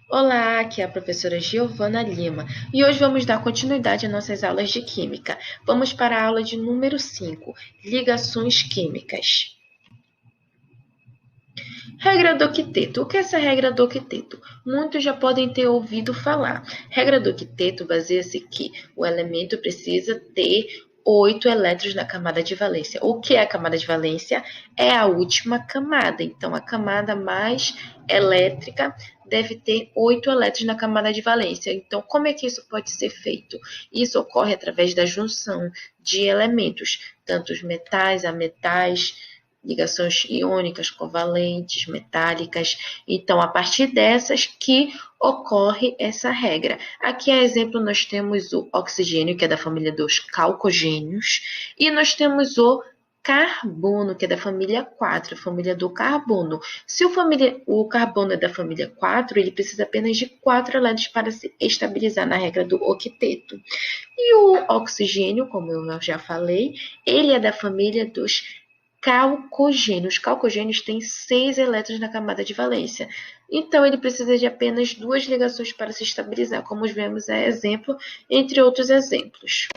Olá, aqui é a professora Giovana Lima e hoje vamos dar continuidade às nossas aulas de Química. Vamos para a aula de número 5, Ligações Químicas. Regra do octeto. O que é essa regra do octeto? Muitos já podem ter ouvido falar. Regra do octeto baseia-se que o elemento precisa ter 8 elétrons na camada de valência. O que é a camada de valência? É a última camada. Então, a camada mais elétrica deve ter 8 elétrons na camada de valência. Então, como é que isso pode ser feito? Isso ocorre através da junção de elementos, tanto os metais, ametais, ligações iônicas, covalentes, metálicas. Então, a partir dessas que ocorre essa regra. Aqui, a exemplo, nós temos o oxigênio, que é da família dos calcogênios, e nós temos o carbono, que é da família 4, a família do carbono. Se o carbono é da família 4, ele precisa apenas de 4 elétrons para se estabilizar na regra do octeto. E o oxigênio, como eu já falei, ele é da família dos calcogênios. Os calcogênios têm 6 elétrons na camada de valência. Então, ele precisa de apenas 2 ligações para se estabilizar, como vemos a exemplo, entre outros exemplos.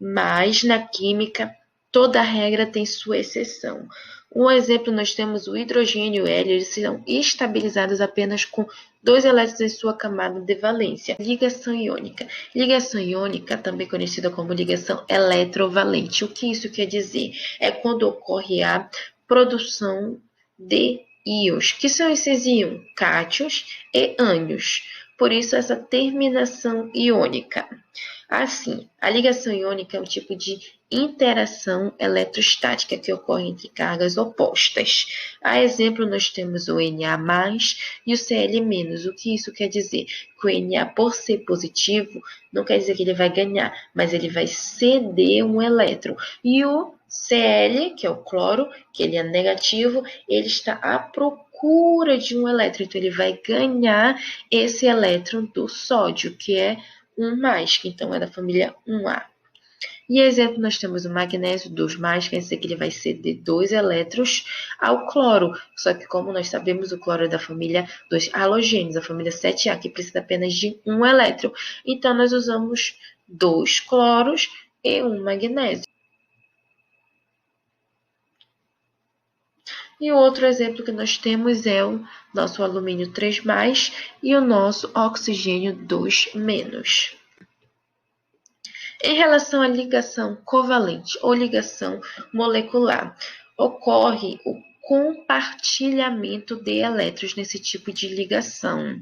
Mas, na química, toda regra tem sua exceção. Um exemplo, nós temos o hidrogênio e o hélio, eles são estabilizados apenas com 2 elétrons em sua camada de valência. Ligação iônica. Ligação iônica, também conhecida como ligação eletrovalente. O que isso quer dizer? É quando ocorre a produção de íons. Que são esses íons? Cátions e ânions. Por isso, essa terminação iônica. Assim, a ligação iônica é um tipo de interação eletrostática que ocorre entre cargas opostas. A exemplo, nós temos o Na+ e o Cl-. O que isso quer dizer? Que o Na, por ser positivo, não quer dizer que ele vai ganhar, mas ele vai ceder um elétron. E o Cl, que é o cloro, que ele é negativo, ele está à procura de um elétron, então ele vai ganhar esse elétron do sódio, que é 1+, que então é da família 1A. E exemplo, nós temos o magnésio 2+, quer dizer que ele vai ceder 2 elétrons ao cloro. Só que, como nós sabemos, o cloro é da família dos halogênios, a família 7A, que precisa apenas de 1 elétron. Então, nós usamos 2 cloros e 1 magnésio. E o outro exemplo que nós temos é o nosso alumínio 3+, e o nosso oxigênio 2-. Em relação à ligação covalente ou ligação molecular, ocorre o compartilhamento de elétrons nesse tipo de ligação,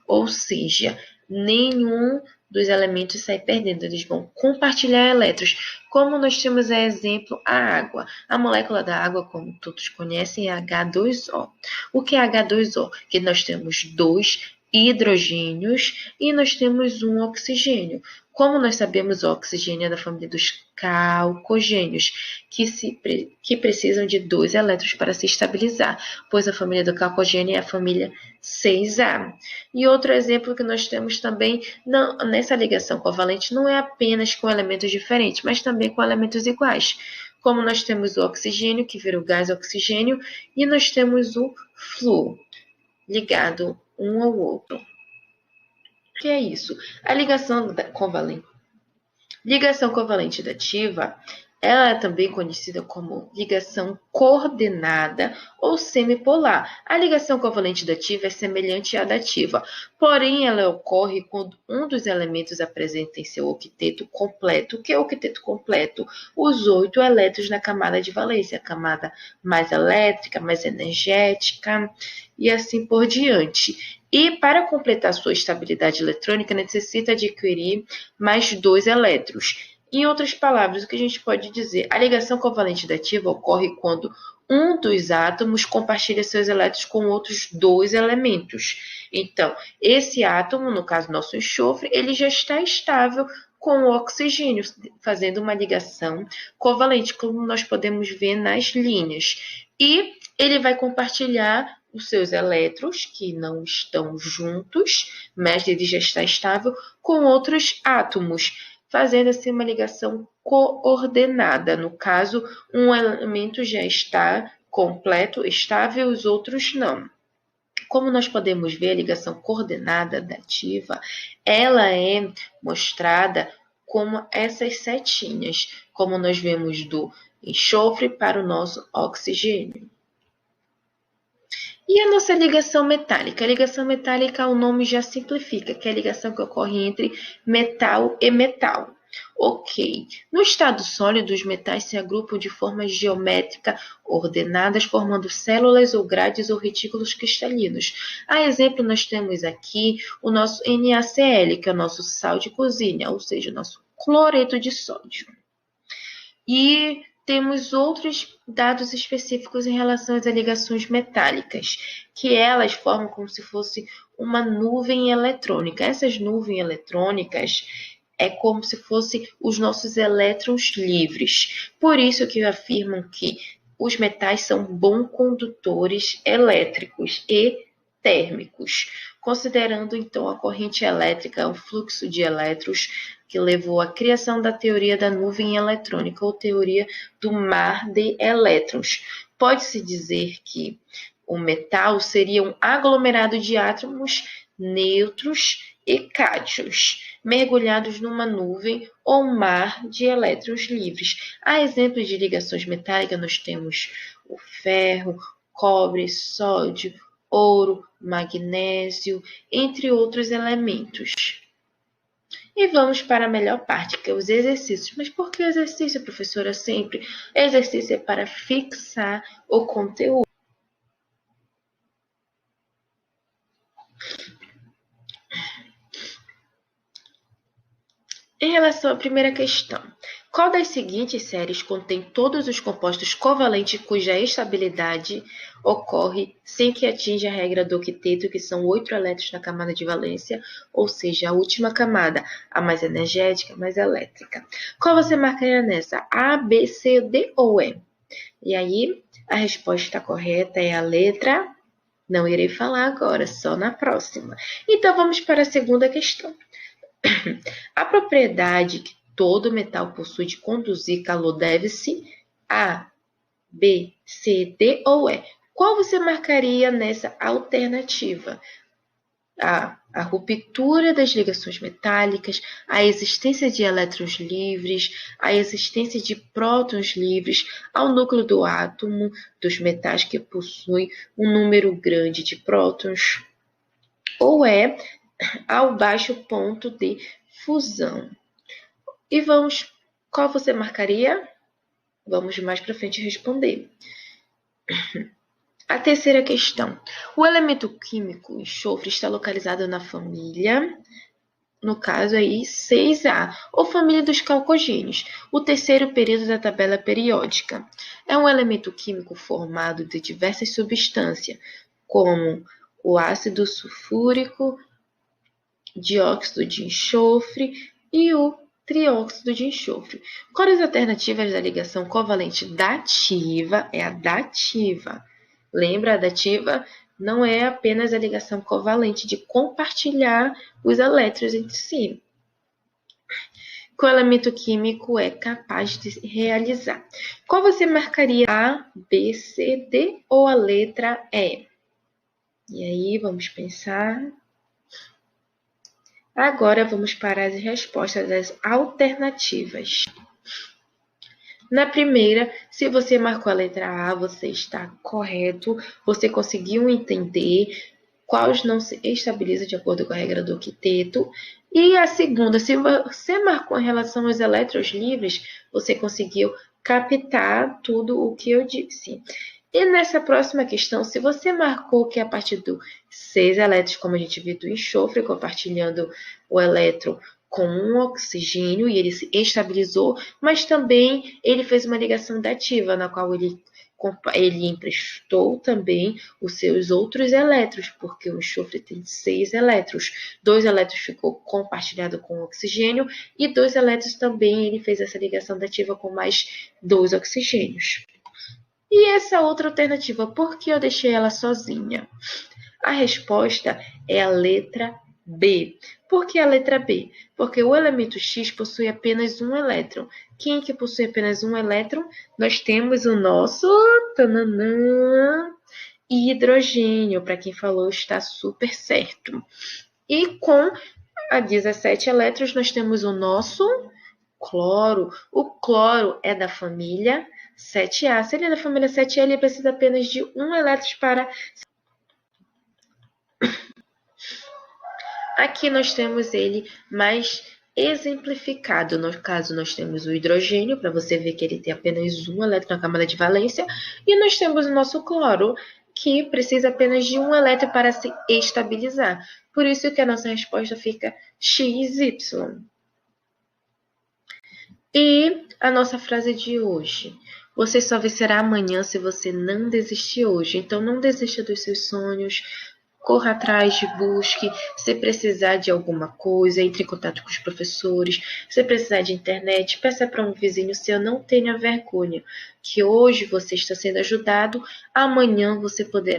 ou seja, nenhum dos elementos sai perdendo, eles vão compartilhar elétrons. Como nós temos a exemplo a água. A molécula da água, como todos conhecem, é H2O. O que é H2O? Que nós temos 2 hidrogênios e nós temos um oxigênio. Como nós sabemos, o oxigênio é da família dos calcogênios, que precisam de 2 elétrons para se estabilizar, pois a família do calcogênio é a família 6A. E outro exemplo que nós temos também nessa ligação covalente não é apenas com elementos diferentes, mas também com elementos iguais. Como nós temos o oxigênio, que vira o gás oxigênio, e nós temos o flúor, ligado um ao outro. O que é isso? A ligação covalente dativa, ela é também conhecida como ligação coordenada ou semipolar. A ligação covalente dativa é semelhante à dativa, porém ela ocorre quando um dos elementos apresenta em seu octeto completo. O que é o octeto completo? Os 8 elétrons na camada de valência, a camada mais elétrica, mais energética e assim por diante. E para completar sua estabilidade eletrônica, necessita adquirir mais 2 elétrons. Em outras palavras, o que a gente pode dizer? A ligação covalente dativa ocorre quando um dos átomos compartilha seus elétrons com outros 2 elementos. Então, esse átomo, no caso nosso enxofre, ele já está estável com o oxigênio, fazendo uma ligação covalente, como nós podemos ver nas linhas. E ele vai compartilhar os seus elétrons, que não estão juntos, mas ele já está estável, com outros átomos, fazendo assim uma ligação coordenada. No caso, um elemento já está completo, estável, os outros não. Como nós podemos ver, a ligação coordenada dativa, ela é mostrada como essas setinhas, como nós vemos do enxofre para o nosso oxigênio. E a nossa ligação metálica? A ligação metálica, o nome já simplifica, que é a ligação que ocorre entre metal e metal. Ok. No estado sólido, os metais se agrupam de forma geométrica ordenadas, formando células ou grades ou retículos cristalinos. A exemplo, nós temos aqui o nosso NaCl, que é o nosso sal de cozinha, ou seja, o nosso cloreto de sódio. E temos outros dados específicos em relação às ligações metálicas, que elas formam como se fosse uma nuvem eletrônica. Essas nuvens eletrônicas é como se fossem os nossos elétrons livres. Por isso que afirmam que os metais são bons condutores elétricos e térmicos, considerando então a corrente elétrica, o fluxo de elétrons, que levou à criação da teoria da nuvem eletrônica ou teoria do mar de elétrons. Pode-se dizer que o metal seria um aglomerado de átomos neutros e cátions, mergulhados numa nuvem ou mar de elétrons livres. A exemplos de ligações metálicas, nós temos o ferro, cobre, sódio, ouro, magnésio, entre outros elementos. E vamos para a melhor parte, que é os exercícios. Mas por que exercício, professora? Sempre. Exercício é para fixar o conteúdo. Em relação à primeira questão, qual das seguintes séries contém todos os compostos covalentes cuja estabilidade ocorre sem que atinja a regra do octeto, que são 8 elétrons na camada de valência, ou seja, a última camada, a mais energética, a mais elétrica? Qual você marcaria nessa? A, B, C, D ou E? E aí, a resposta correta é a letra... Não irei falar agora, só na próxima. Então, vamos para a segunda questão. A propriedade que todo metal possui de conduzir calor deve-se a, B, C, D ou E. Qual você marcaria nessa alternativa? A ruptura das ligações metálicas, a existência de elétrons livres, a existência de prótons livres ao núcleo do átomo dos metais que possuem um número grande de prótons, ou é ao baixo ponto de fusão. E vamos, qual você marcaria? Vamos mais para frente responder. A terceira questão. O elemento químico enxofre está localizado na família, no caso aí 6A, ou família dos calcogênios, o terceiro período da tabela periódica. É um elemento químico formado de diversas substâncias, como o ácido sulfúrico, dióxido de enxofre e o trióxido de enxofre. Quais as alternativas da ligação covalente dativa? É a dativa. Lembra, a dativa não é apenas a ligação covalente de compartilhar os elétrons entre si, que o elemento químico é capaz de realizar. Qual você marcaria? A, B, C, D ou a letra E? E aí, vamos pensar. Agora vamos para as respostas das alternativas. Na primeira, se você marcou a letra A, você está correto. Você conseguiu entender quais não se estabilizam de acordo com a regra do octeto. E a segunda, se você marcou em relação aos elétrons livres, você conseguiu captar tudo o que eu disse. E nessa próxima questão, se você marcou que a partir do 6 elétrons, como a gente viu do enxofre, compartilhando o elétron com um oxigênio, e ele se estabilizou, mas também ele fez uma ligação dativa, na qual ele emprestou também os seus outros elétrons, porque o enxofre tem 6 elétrons. 2 elétrons ficou compartilhado com o oxigênio, e 2 elétrons também ele fez essa ligação dativa com mais 2 oxigênios. E essa outra alternativa, por que eu deixei ela sozinha? A resposta é a letra B. Por que a letra B? Porque o elemento X possui apenas um elétron. Quem que possui apenas um elétron? Nós temos o nosso hidrogênio. Para quem falou, está super certo. E com a 17 elétrons, nós temos o nosso cloro. O cloro é da família 7A. Se ele é da família 7A, ele precisa apenas de um elétron para... Aqui nós temos ele mais exemplificado. No caso, nós temos o hidrogênio, para você ver que ele tem apenas um elétron na camada de valência. E nós temos o nosso cloro, que precisa apenas de um elétron para se estabilizar. Por isso que a nossa resposta fica XY. E a nossa frase de hoje. Você só vencerá amanhã se você não desistir hoje. Então, não desista dos seus sonhos. Corra atrás, busque. Se precisar de alguma coisa, entre em contato com os professores. Se precisar de internet, peça para um vizinho seu. Não tenha vergonha. Que hoje você está sendo ajudado, amanhã você poderá